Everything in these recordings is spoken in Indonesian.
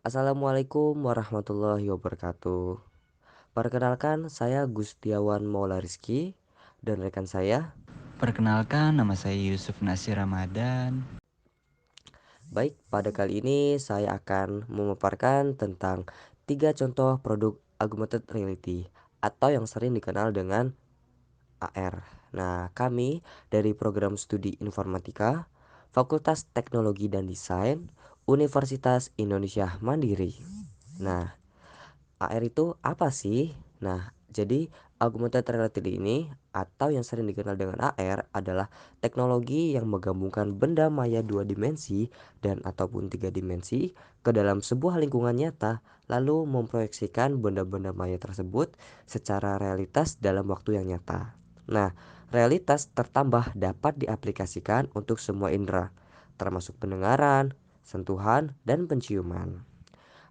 Assalamualaikum warahmatullahi wabarakatuh. Perkenalkan, saya Gustiawan Maula Rizky dan rekan saya. Perkenalkan, nama saya Yusuf Nasir Ramadan. Baik, pada kali ini saya akan memaparkan tentang tiga contoh produk augmented reality atau yang sering dikenal dengan AR. Nah, kami dari program studi informatika, Fakultas Teknologi dan Desain, Universitas Indonesia Mandiri. Nah, AR itu apa sih? Nah, jadi augmented reality ini atau yang sering dikenal dengan AR adalah teknologi yang menggabungkan benda maya dua dimensi dan ataupun tiga dimensi ke dalam sebuah lingkungan nyata, lalu memproyeksikan benda-benda maya tersebut secara realitas dalam waktu yang nyata. Nah, realitas tertambah dapat diaplikasikan untuk semua indera, termasuk pendengaran, sentuhan, dan penciuman.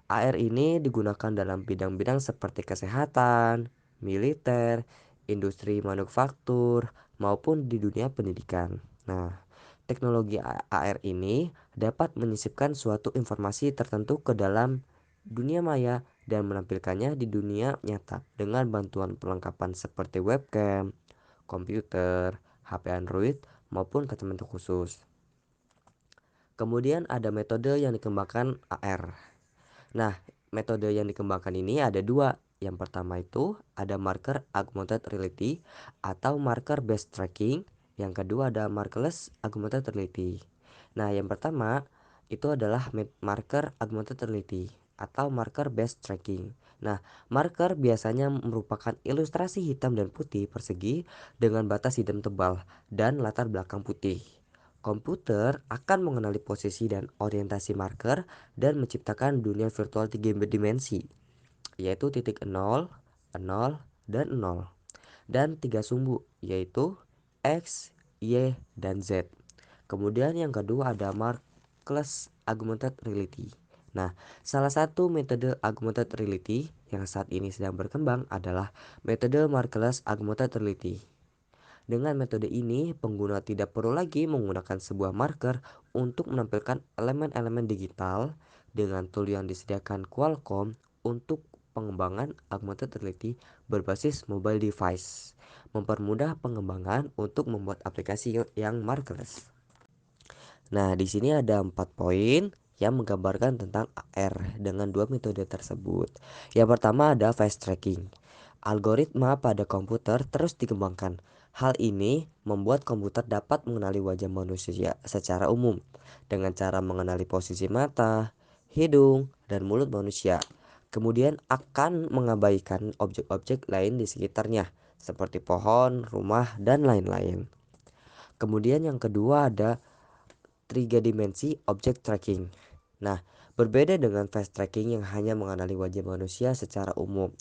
AR ini digunakan dalam bidang-bidang seperti kesehatan, militer, industri manufaktur, maupun di dunia pendidikan. Nah, teknologi AR ini dapat menyisipkan suatu informasi tertentu ke dalam dunia maya dan menampilkannya di dunia nyata dengan bantuan perlengkapan seperti webcam, komputer, HP Android, maupun kacamata khusus. Kemudian ada metode yang dikembangkan AR. Nah, metode yang dikembangkan ini ada dua. Yang pertama itu ada marker augmented reality atau marker based tracking. Yang kedua ada markerless augmented reality. Nah, yang pertama itu adalah marker augmented reality atau marker based tracking. Nah, marker biasanya merupakan ilustrasi hitam dan putih persegi dengan batas hitam tebal dan latar belakang putih. Komputer akan mengenali posisi dan orientasi marker dan menciptakan dunia virtual tiga dimensi, yaitu titik 0, 0, dan 0, dan tiga sumbu, yaitu X, Y, dan Z. Kemudian yang kedua ada markerless augmented reality. Nah, salah satu metode augmented reality yang saat ini sedang berkembang adalah metode markerless augmented reality. Dengan metode ini, pengguna tidak perlu lagi menggunakan sebuah marker untuk menampilkan elemen-elemen digital dengan tool yang disediakan Qualcomm untuk pengembangan augmented reality berbasis mobile device, mempermudah pengembangan untuk membuat aplikasi yang markerless. Nah, di sini ada 4 poin yang menggambarkan tentang AR dengan dua metode tersebut. Yang pertama ada face tracking. Algoritma pada komputer terus dikembangkan. Hal ini membuat komputer dapat mengenali wajah manusia secara umum dengan cara mengenali posisi mata, hidung, dan mulut manusia. Kemudian akan mengabaikan objek-objek lain di sekitarnya seperti pohon, rumah, dan lain-lain. Kemudian yang kedua ada tiga dimensi object tracking. Nah, berbeda dengan face tracking yang hanya mengenali wajah manusia secara umum.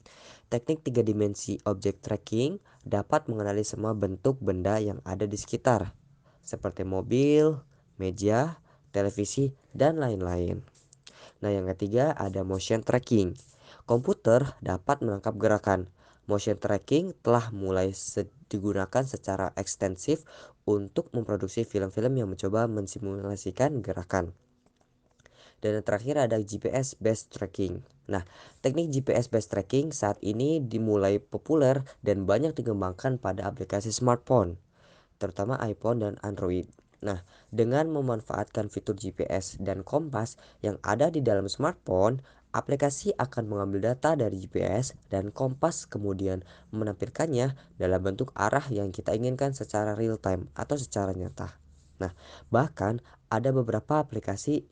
Teknik tiga dimensi object tracking dapat mengenali semua bentuk benda yang ada di sekitar, seperti mobil, meja, televisi, dan lain-lain. Nah, yang ketiga ada motion tracking. Komputer dapat menangkap gerakan. Motion tracking telah mulai digunakan secara ekstensif untuk memproduksi film-film yang mencoba mensimulasikan gerakan. Dan yang terakhir ada GPS based tracking. Nah, teknik GPS based tracking saat ini dimulai populer dan banyak dikembangkan pada aplikasi smartphone, terutama iPhone dan Android. Nah, dengan memanfaatkan fitur GPS dan kompas yang ada di dalam smartphone, aplikasi akan mengambil data dari GPS dan kompas kemudian menampilkannya dalam bentuk arah yang kita inginkan secara real time atau secara nyata. Nah, bahkan ada beberapa aplikasi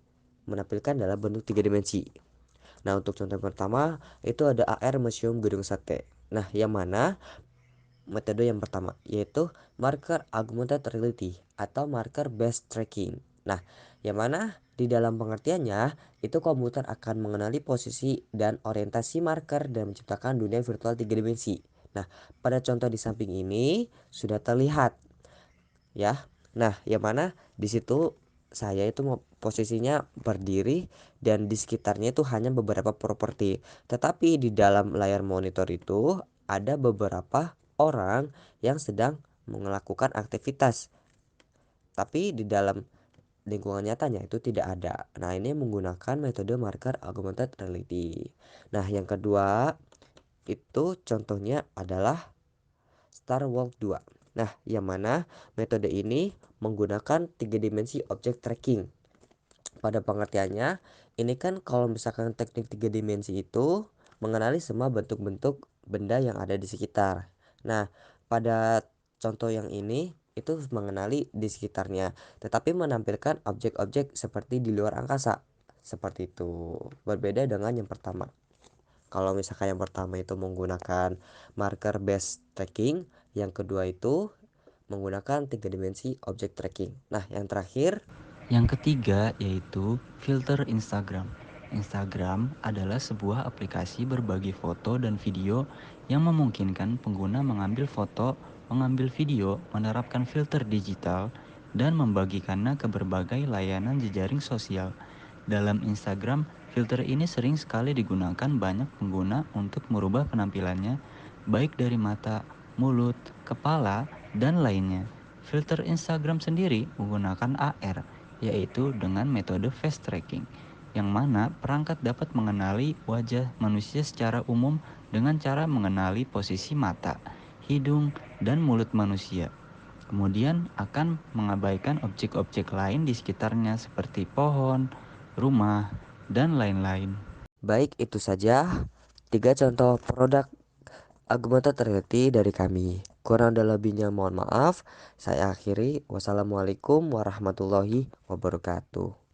menampilkan dalam bentuk tiga dimensi. Nah, untuk contoh pertama itu ada AR Museum Gedung Sate. Nah, yang mana metode yang pertama yaitu marker augmented reality atau marker based tracking. Nah, yang mana di dalam pengertiannya itu komputer akan mengenali posisi dan orientasi marker dan menciptakan dunia virtual tiga dimensi. Nah, pada contoh di samping ini sudah terlihat ya. Nah, yang mana di situ saya itu mau posisinya berdiri dan di sekitarnya itu hanya beberapa properti. Tetapi di dalam layar monitor itu ada beberapa orang yang sedang melakukan aktivitas. Tapi di dalam lingkungan nyatanya itu tidak ada. Nah, ini menggunakan metode marker augmented reality. Nah, yang kedua itu contohnya adalah Star Walk 2. Nah, yang mana metode ini menggunakan tiga dimensi objek tracking. Pada pengertiannya, ini kan kalau misalkan teknik tiga dimensi itu mengenali semua bentuk-bentuk benda yang ada di sekitar. Nah, pada contoh yang ini itu mengenali di sekitarnya, tetapi menampilkan objek-objek seperti di luar angkasa. Seperti itu. Berbeda dengan yang pertama. Kalau misalkan yang pertama itu menggunakan marker based tracking, yang kedua itu menggunakan tiga dimensi object tracking. Nah, yang terakhir. Yang ketiga yaitu filter Instagram. Instagram adalah sebuah aplikasi berbagi foto dan video yang memungkinkan pengguna mengambil foto, mengambil video, menerapkan filter digital, dan membagikannya ke berbagai layanan jejaring sosial. Dalam Instagram, filter ini sering sekali digunakan banyak pengguna untuk merubah penampilannya, baik dari mata, mulut, kepala, dan lainnya. Filter Instagram sendiri menggunakan AR, yaitu dengan metode face tracking, yang mana perangkat dapat mengenali wajah manusia secara umum dengan cara mengenali posisi mata, hidung, dan mulut manusia. Kemudian akan mengabaikan objek-objek lain di sekitarnya seperti pohon, rumah, dan lain-lain. Baik, itu saja tiga contoh produk augmented reality dari kami. Kurang dan lebihnya mohon maaf. Saya akhiri. Wassalamualaikum warahmatullahi wabarakatuh.